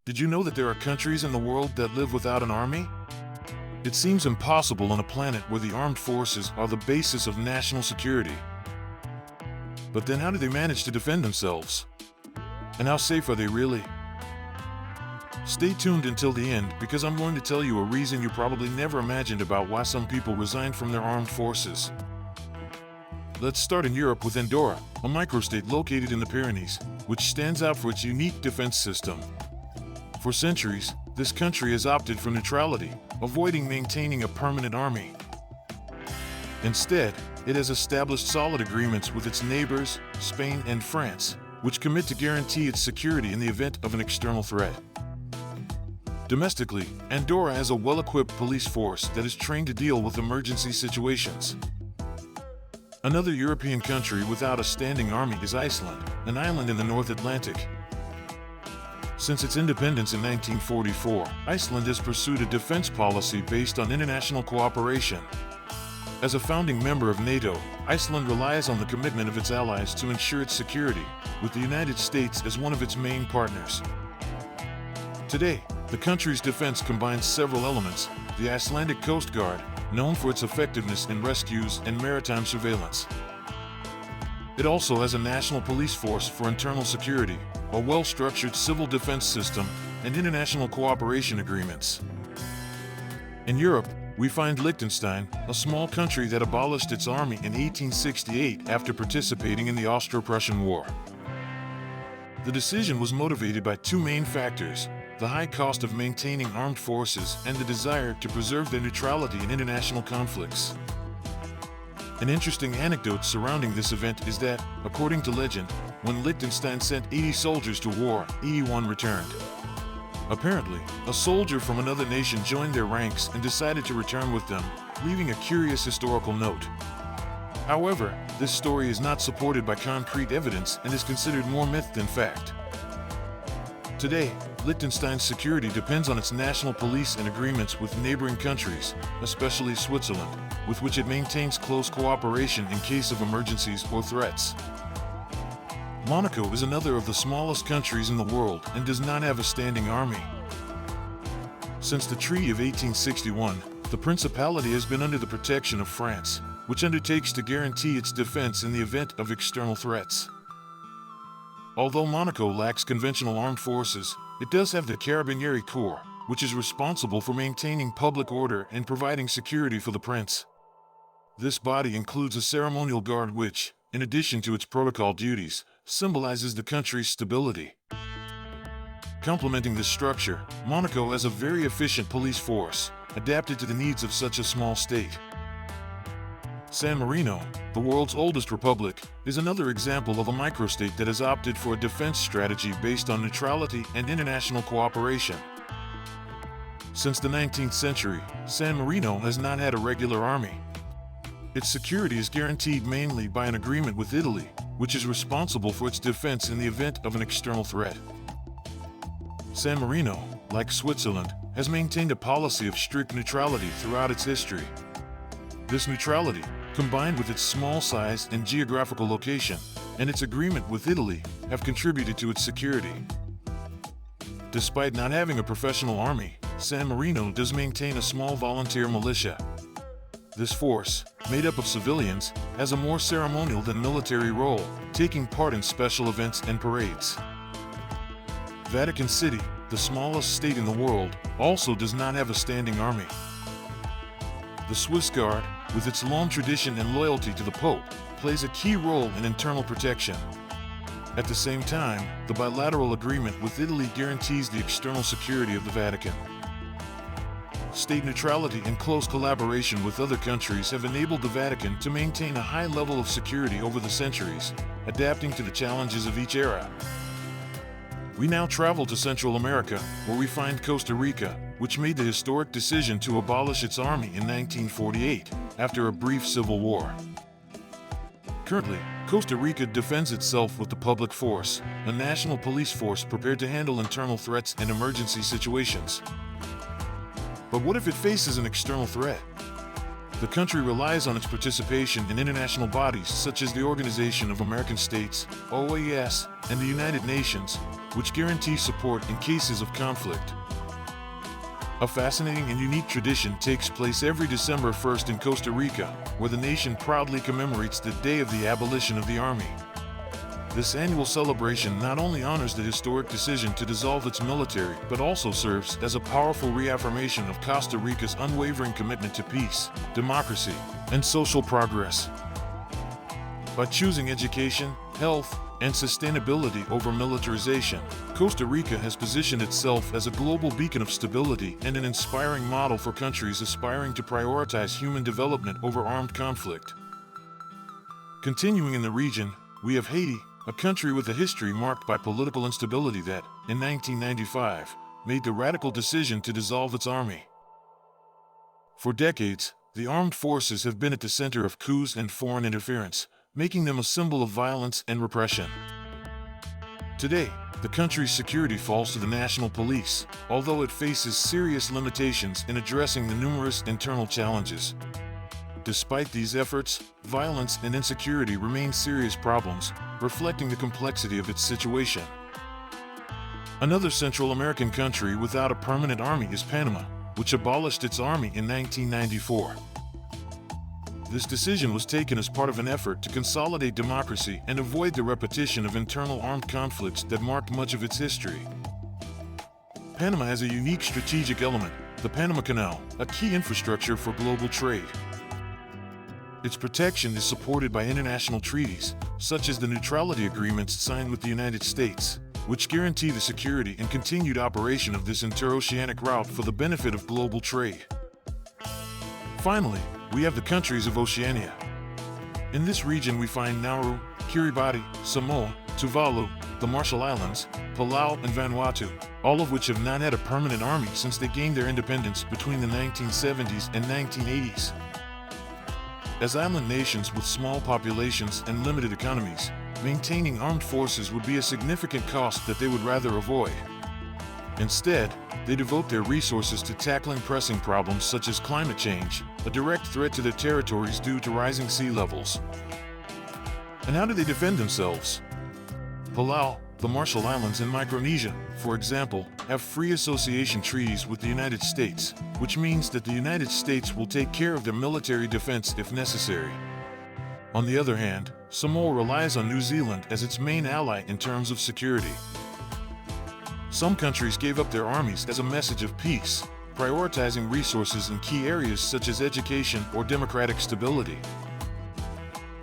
Did you know that there are countries in the world that live without an army? It seems impossible on a planet where the armed forces are the basis of national security. But then how do they manage to defend themselves? And how safe are they really? Stay tuned until the end because I'm going to tell you a reason you probably never imagined about why some people resign from their armed forces. Let's start in Europe with Andorra, a microstate located in the Pyrenees, which stands out for its unique defense system. For centuries, this country has opted for neutrality, avoiding maintaining a permanent army. Instead, it has established solid agreements with its neighbors, Spain and France, which commit to guarantee its security in the event of an external threat. Domestically, Andorra has a well-equipped police force that is trained to deal with emergency situations. Another European country without a standing army is Iceland, an island in the North Atlantic. Since its independence in 1944, Iceland has pursued a defense policy based on international cooperation. As a founding member of NATO, Iceland relies on the commitment of its allies to ensure its security, with the United States as one of its main partners. Today, the country's defense combines several elements: the Icelandic Coast Guard, known for its effectiveness in rescues and maritime surveillance. It also has a national police force for internal security, a well-structured civil defense system, and international cooperation agreements. In Europe, we find Liechtenstein, a small country that abolished its army in 1868 after participating in the Austro-Prussian War. The decision was motivated by two main factors: the high cost of maintaining armed forces and the desire to preserve their neutrality in international conflicts. An interesting anecdote surrounding this event is that, according to legend, when Liechtenstein sent 80 soldiers to war, 81 returned. Apparently, a soldier from another nation joined their ranks and decided to return with them, leaving a curious historical note. However, this story is not supported by concrete evidence and is considered more myth than fact. Today, Liechtenstein's security depends on its national police and agreements with neighboring countries, especially Switzerland, with which it maintains close cooperation in case of emergencies or threats. Monaco is another of the smallest countries in the world and does not have a standing army. Since the Treaty of 1861, the Principality has been under the protection of France, which undertakes to guarantee its defense in the event of external threats. Although Monaco lacks conventional armed forces, it does have the Carabinieri Corps, which is responsible for maintaining public order and providing security for the prince. This body includes a ceremonial guard which, in addition to its protocol duties, symbolizes the country's stability. Complementing this structure, Monaco has a very efficient police force, adapted to the needs of such a small state. San Marino, the world's oldest republic, is another example of a microstate that has opted for a defense strategy based on neutrality and international cooperation. Since the 19th century, San Marino has not had a regular army. Its security is guaranteed mainly by an agreement with Italy, which is responsible for its defense in the event of an external threat. San Marino, like Switzerland, has maintained a policy of strict neutrality throughout its history. This neutrality, combined with its small size and geographical location, and its agreement with Italy, have contributed to its security. Despite not having a professional army, San Marino does maintain a small volunteer militia. This force, made up of civilians, has a more ceremonial than military role, taking part in special events and parades. Vatican City, the smallest state in the world, also does not have a standing army. The Swiss Guard, with its long tradition and loyalty to the Pope, plays a key role in internal protection. At the same time, the bilateral agreement with Italy guarantees the external security of the Vatican. State neutrality and close collaboration with other countries have enabled the Vatican to maintain a high level of security over the centuries, adapting to the challenges of each era. We now travel to Central America, where we find Costa Rica, which made the historic decision to abolish its army in 1948, after a brief civil war. Currently, Costa Rica defends itself with the public force, a national police force prepared to handle internal threats and emergency situations. But what if it faces an external threat? The country relies on its participation in international bodies such as the Organization of American States, OAS, and the United Nations, which guarantee support in cases of conflict. A fascinating and unique tradition takes place every December 1st in Costa Rica, where the nation proudly commemorates the day of the abolition of the Army. This annual celebration not only honors the historic decision to dissolve its military, but also serves as a powerful reaffirmation of Costa Rica's unwavering commitment to peace, democracy, and social progress. By choosing education, health, and sustainability over militarization, Costa Rica has positioned itself as a global beacon of stability and an inspiring model for countries aspiring to prioritize human development over armed conflict. Continuing in the region, we have Haiti, a country with a history marked by political instability that, in 1995, made the radical decision to dissolve its army. For decades, the armed forces have been at the center of coups and foreign interference, making them a symbol of violence and repression. Today, the country's security falls to the national police, although it faces serious limitations in addressing the numerous internal challenges. Despite these efforts, violence and insecurity remain serious problems, reflecting the complexity of its situation. Another Central American country without a permanent army is Panama, which abolished its army in 1994. This decision was taken as part of an effort to consolidate democracy and avoid the repetition of internal armed conflicts that marked much of its history. Panama has a unique strategic element, the Panama Canal, a key infrastructure for global trade. Its protection is supported by international treaties, such as the neutrality agreements signed with the United States, which guarantee the security and continued operation of this interoceanic route for the benefit of global trade. Finally, we have the countries of Oceania. In this region we find Nauru, Kiribati, Samoa, Tuvalu, the Marshall Islands, Palau, and Vanuatu, all of which have not had a permanent army since they gained their independence between the 1970s and 1980s. As island nations with small populations and limited economies, maintaining armed forces would be a significant cost that they would rather avoid. Instead, they devote their resources to tackling pressing problems such as climate change, a direct threat to their territories due to rising sea levels. And how do they defend themselves? Palau, the Marshall Islands, and Micronesia, for example, have free association treaties with the United States, which means that the United States will take care of their military defense if necessary. On the other hand, Samoa relies on New Zealand as its main ally in terms of security. Some countries gave up their armies as a message of peace, prioritizing resources in key areas such as education or democratic stability,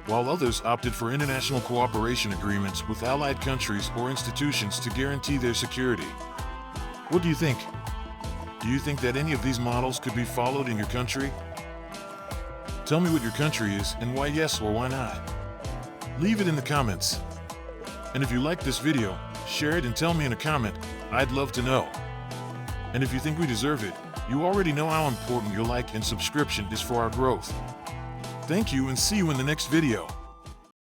while others opted for international cooperation agreements with allied countries or institutions to guarantee their security. What do you think? Do you think that any of these models could be followed in your country? Tell me what your country is and why yes or why not. Leave it in the comments. And if you like this video, share it and tell me in a comment. I'd love to know. And if you think we deserve it, you already know how important your like and subscription is for our growth. Thank you and see you in the next video.